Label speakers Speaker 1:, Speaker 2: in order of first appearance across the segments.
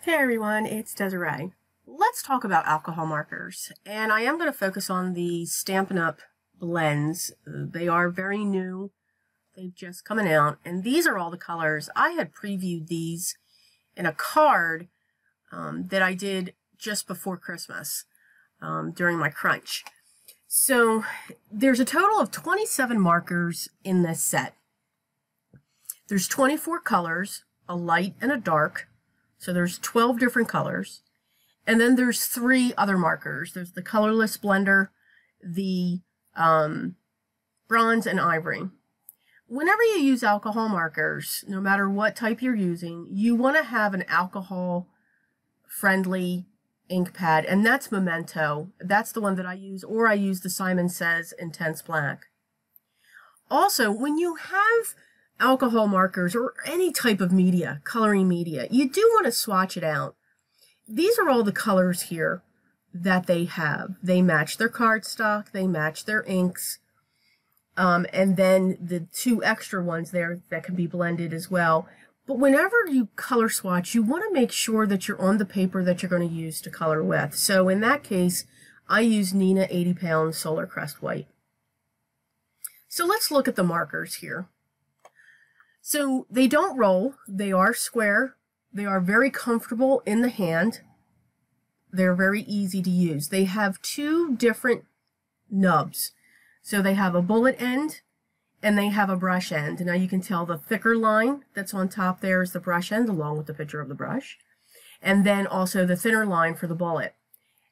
Speaker 1: Hey everyone, it's Desiree. Let's talk about alcohol markers, and I am going to focus on the Stampin' Up blends. They are very new. They've just coming out, and these are all the colors. I had previewed these in a card that I did just before Christmas during my crunch. So there's a total of 27 markers in this set. There's 24 colors, a light and a dark. So there's 12 different colors. And then there's 3 other markers. There's the colorless blender, the bronze, and ivory. Whenever you use alcohol markers, no matter what type you're using, you want to have an alcohol-friendly ink pad, and that's Memento. That's the one that I use, or I use the Simon Says Intense Black. Also, when you have alcohol markers or any type of media, coloring media, you do want to swatch it out. These are all the colors here that they have. They match their cardstock, they match their inks, and then the 2 extra ones there that can be blended as well. But whenever you color swatch, you want to make sure that you're on the paper that you're going to use to color with. So in that case, I use Neenah 80 Pound Solar Crest White. So let's look at the markers here. So they don't roll, they are square, they are very comfortable in the hand, they're very easy to use. They have 2 different nubs. So they have a bullet end and they have a brush end. Now you can tell the thicker line that's on top there is the brush end along with the picture of the brush. And then also the thinner line for the bullet.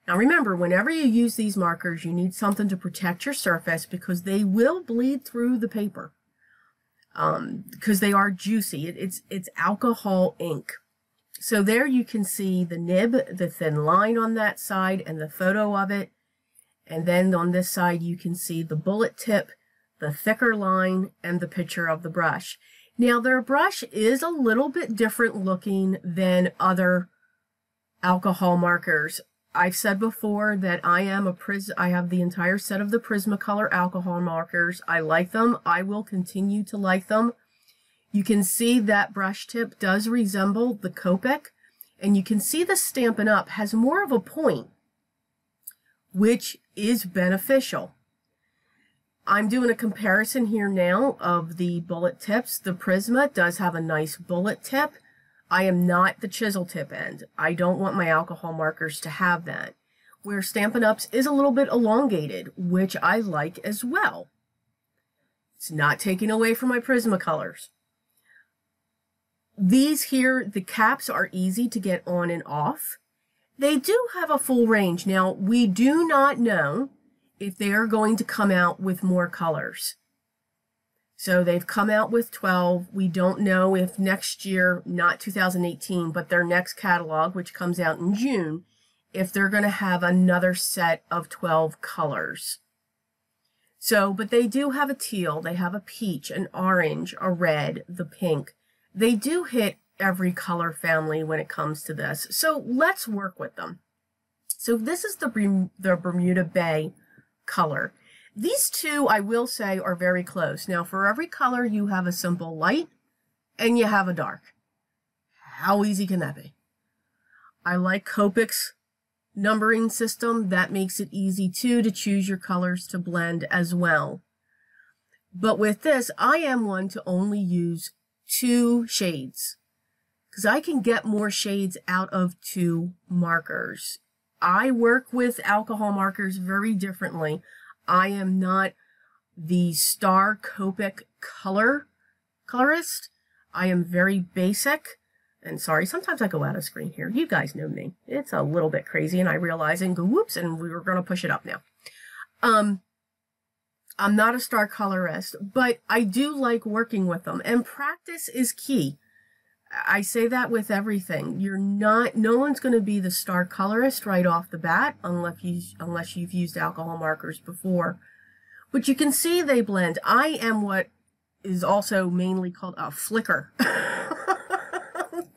Speaker 1: Now remember, whenever you use these markers, you need something to protect your surface because they will bleed through the paper. Because they are juicy. It's alcohol ink. So there you can see the nib, the thin line on that side, and the photo of it. And then on this side you can see the bullet tip, the thicker line, and the picture of the brush. Now their brush is a little bit different looking than other alcohol markers. I've said before that I have the entire set of the Prismacolor alcohol markers. I like them. I will continue to like them. You can see that brush tip does resemble the Copic, and you can see the Stampin' Up has more of a point, which is beneficial. I'm doing a comparison here now of the bullet tips. The Prisma does have a nice bullet tip. I am not the chisel tip end. I don't want my alcohol markers to have that. Where Stampin' Up's is a little bit elongated, which I like as well. It's not taking away from my Prismacolors. These here, the caps are easy to get on and off. They do have a full range. Now, we do not know if they are going to come out with more colors. So they've come out with 12. We don't know if next year, not 2018, but their next catalog, which comes out in June, if they're going to have another set of 12 colors. So, but they do have a teal, they have a peach, an orange, a red, the pink. They do hit every color family when it comes to this. So let's work with them. So this is the Bermuda Bay color. These 2, I will say, are very close. Now, for every color, you have a simple light and you have a dark. How easy can that be? I like Copic's numbering system. That makes it easy, too, to choose your colors to blend as well. But with this, I am one to only use 2 shades because I can get more shades out of 2 markers. I work with alcohol markers very differently. I am not the star Copic colorist. I am very basic. And sorry, sometimes I go out of screen here. You guys know me. It's a little bit crazy, and I realize and go, whoops, and we were going to push it up now. I'm not a star colorist, but I do like working with them. And practice is key. I say that with everything. No one's going to be the star colorist right off the bat unless you've used alcohol markers before. But you can see they blend. I am what is also mainly called a flicker.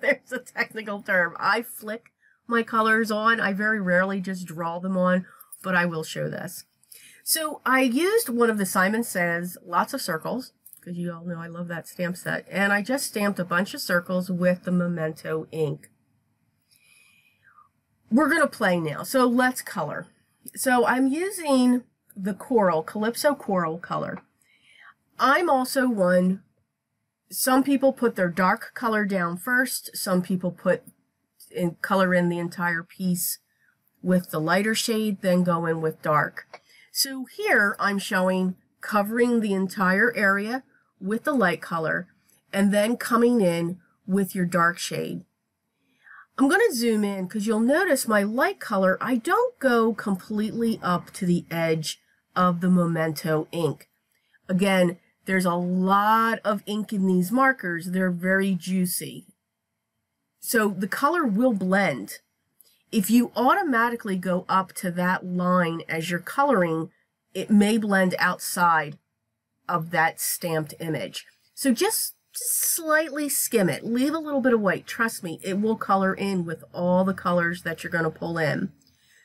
Speaker 1: There's a technical term. I flick my colors on. I very rarely just draw them on, but I will show this. So I used one of the Simon Says lots of circles. because you all know I love that stamp set. And I just stamped a bunch of circles with the Memento ink. we're going to play now. So let's color. So I'm using the coral, Calypso coral color. I'm also one, some people put their dark color down first. Some people put color in the entire piece with the lighter shade, then go in with dark. So here I'm showing covering the entire area with the light color and then coming in with your dark shade. I'm going to zoom in because you'll notice my light color, I don't go completely up to the edge of the Memento ink. Again, there's a lot of ink in these markers. They're very juicy. So the color will blend. If you automatically go up to that line as you're coloring, it may blend outside of that stamped image. So just slightly skim it. Leave a little bit of white. Trust me, it will color in with all the colors that you're going to pull in.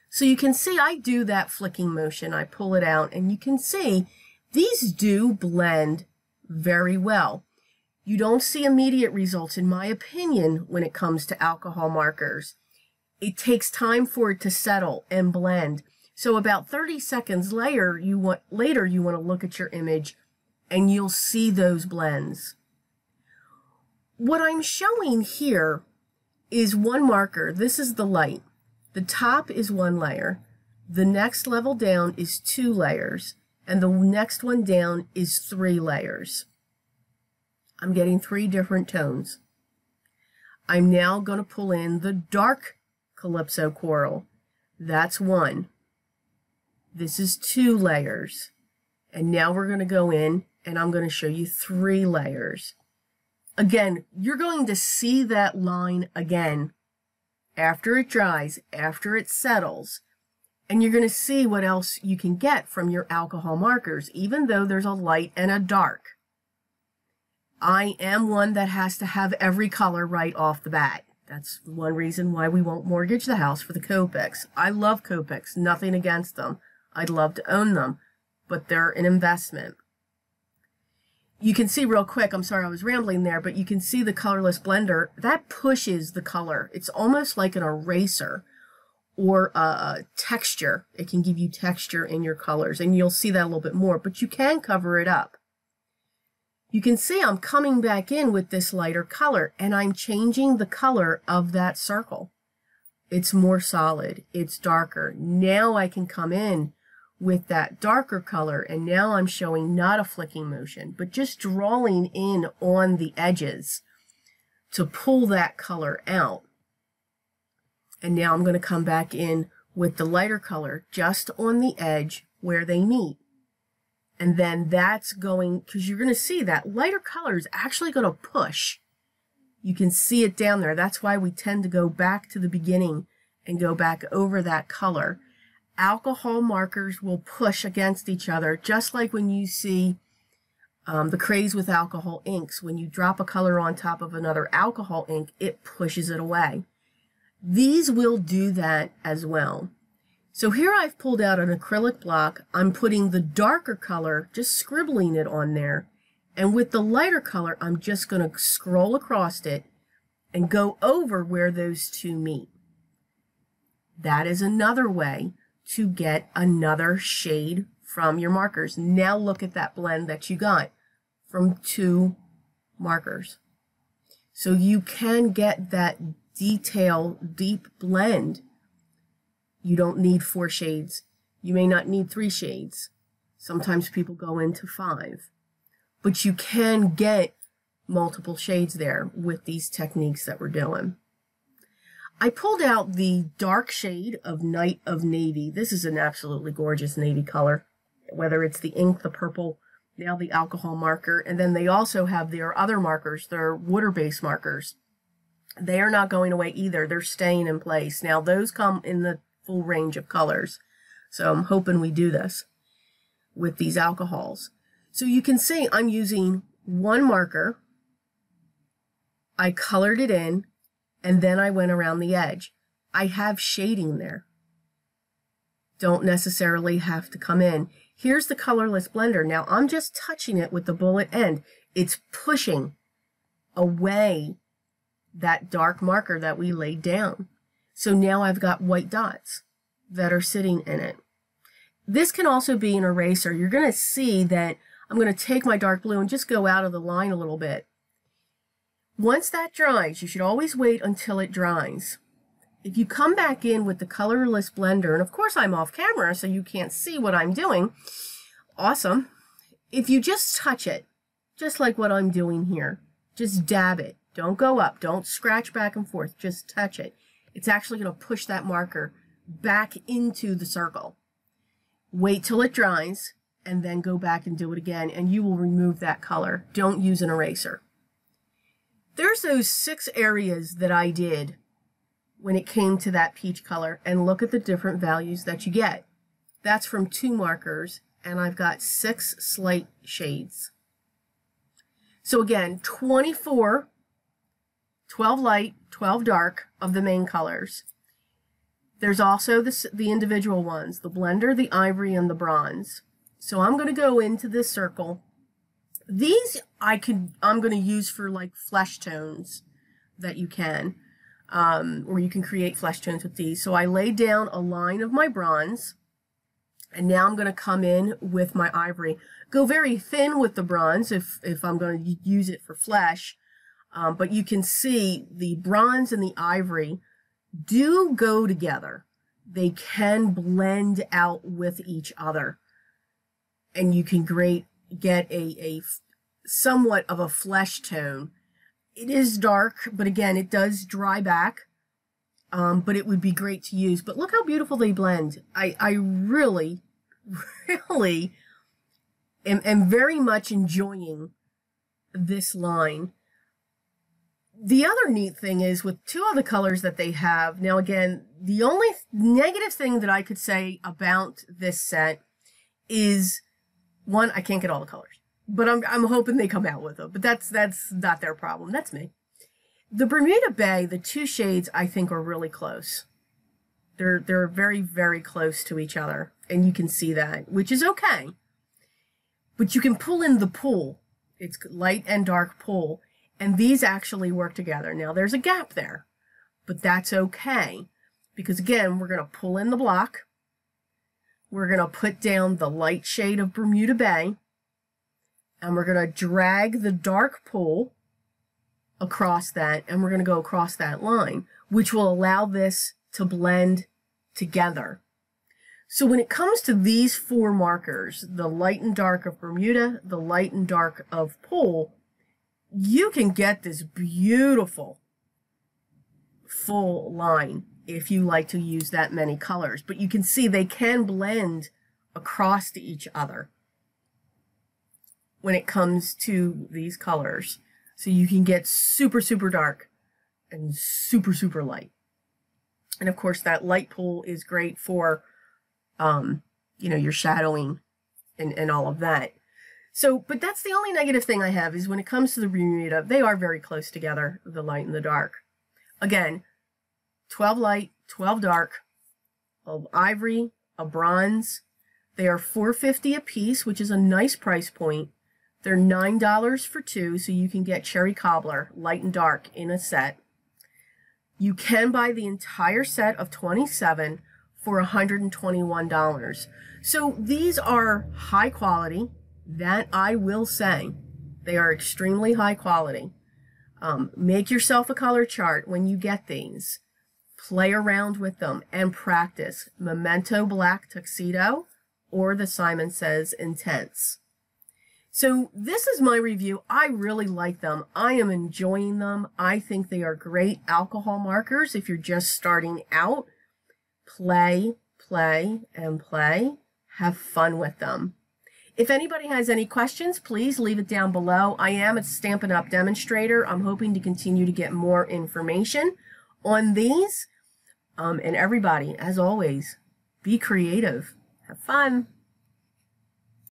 Speaker 1: So you can see I do that flicking motion. I pull it out and you can see these do blend very well. You don't see immediate results, in my opinion, when it comes to alcohol markers. It takes time for it to settle and blend. So about 30 seconds later, you want to look at your image and you'll see those blends. What I'm showing here is one marker. This is the light. The top is one layer. The next level down is 2 layers. And the next one down is 3 layers. I'm getting 3 different tones. I'm now going to pull in the dark Calypso coral. That's 1. This is 2 layers. And now we're going to go in and I'm going to show you 3 layers. Again, you're going to see that line again after it dries, after it settles. And you're going to see what else you can get from your alcohol markers, even though there's a light and a dark. I am one that has to have every color right off the bat. That's one reason why we won't mortgage the house for the Copics. I love Copics, nothing against them. I'd love to own them, but they're an investment. You can see real quick, I'm sorry I was rambling there, but you can see the colorless blender. That pushes the color. It's almost like an eraser or a texture. It can give you texture in your colors, and you'll see that a little bit more, but you can cover it up. You can see I'm coming back in with this lighter color, and I'm changing the color of that circle. It's more solid. It's darker. Now I can come in with that darker color, and now I'm showing not a flicking motion, but just drawing in on the edges to pull that color out. And now I'm going to come back in with the lighter color just on the edge where they meet. And then that's going, because you're going to see that lighter color is actually going to push. You can see it down there. That's why we tend to go back to the beginning and go back over that color. Alcohol markers will push against each other, just like when you see the craze with alcohol inks. When you drop a color on top of another alcohol ink, it pushes it away. These will do that as well. So here I've pulled out an acrylic block. I'm putting the darker color, just scribbling it on there. And with the lighter color, I'm just going to scroll across it and go over where those two meet. That is another way to get another shade from your markers. Now look at that blend that you got from 2 markers. So you can get that detail, deep blend. You don't need 4 shades. You may not need 3 shades. Sometimes people go into 5. But you can get multiple shades there with these techniques that we're doing. I pulled out the dark shade of Night of Navy. This is an absolutely gorgeous navy color, whether it's the ink, the purple, now the alcohol marker, and then they also have their other markers, their water-based markers. They are not going away either. They're staying in place. Now, those come in the full range of colors. So I'm hoping we do this with these alcohols. So you can see I'm using 1 marker. I colored it in, and then I went around the edge. I have shading there. Don't necessarily have to come in. Here's the colorless blender. Now I'm just touching it with the bullet end. It's pushing away that dark marker that we laid down. So now I've got white dots that are sitting in it. This can also be an eraser. You're going to see that I'm going to take my dark blue and just go out of the line a little bit. Once that dries, you should always wait until it dries. If you come back in with the colorless blender, and of course I'm off camera so you can't see what I'm doing, awesome. If you just touch it, just like what I'm doing here, just dab it. Don't go up, don't scratch back and forth, just touch it. It's actually going to push that marker back into the circle. Wait till it dries, and then go back and do it again, and you will remove that color. Don't use an eraser. There's those 6 areas that I did when it came to that peach color, and look at the different values that you get. That's from 2 markers, and I've got 6 slight shades. So again, 24, 12 light, 12 dark of the main colors. There's also the individual ones, the blender, the ivory, and the bronze. So I'm going to go into this circle. These I'm going to use for like flesh tones that you can, or you can create flesh tones with these. So I laid down a line of my bronze, and now I'm going to come in with my ivory. Go very thin with the bronze if I'm going to use it for flesh, but you can see the bronze and the ivory do go together. They can blend out with each other, and you can get a somewhat of a flesh tone. It is dark, but again, it does dry back, but it would be great to use. But look how beautiful they blend. I really, really am very much enjoying this line. The other neat thing is with 2 other colors that they have. Now again, the only negative thing that I could say about this set is, one, I can't get all the colors, but I'm hoping they come out with them. But that's not their problem. That's me. The Bermuda Bay, the 2 shades I think are really close. They're very, very close to each other, and you can see that, which is okay. But you can pull in the pool. It's light and dark pool. And these actually work together. Now there's a gap there, but that's okay. Because again, we're going to pull in the block. We're going to put down the light shade of Bermuda Bay. And we're going to drag the dark pool across that. And we're going to go across that line, which will allow this to blend together. So when it comes to these 4 markers, the light and dark of Bermuda, the light and dark of pool, you can get this beautiful full line if you like to use that many colors. But you can see they can blend across to each other when it comes to these colors. So you can get super, super dark and super, super light. And of course that light pool is great for, you know, your shadowing and all of that. So, but that's the only negative thing I have is when it comes to the Bermuda, they are very close together, the light and the dark. Again, 12 light, 12 dark, of ivory, a bronze. They are $4.50 a piece, which is a nice price point. They're $9 for 2, so you can get cherry cobbler, light and dark, in a set. You can buy the entire set of 27 for $121. So these are high quality. That I will say. They are extremely high quality. Make yourself a color chart when you get these. Play around with them and practice Memento Black Tuxedo or the Simon Says Intense. So this is my review. I really like them. I am enjoying them. I think they are great alcohol markers if you're just starting out. Play, play, and play. Have fun with them. If anybody has any questions, please leave it down below. I am a Stampin' Up! Demonstrator. I'm hoping to continue to get more information on these. And everybody, as always, be creative. Have fun.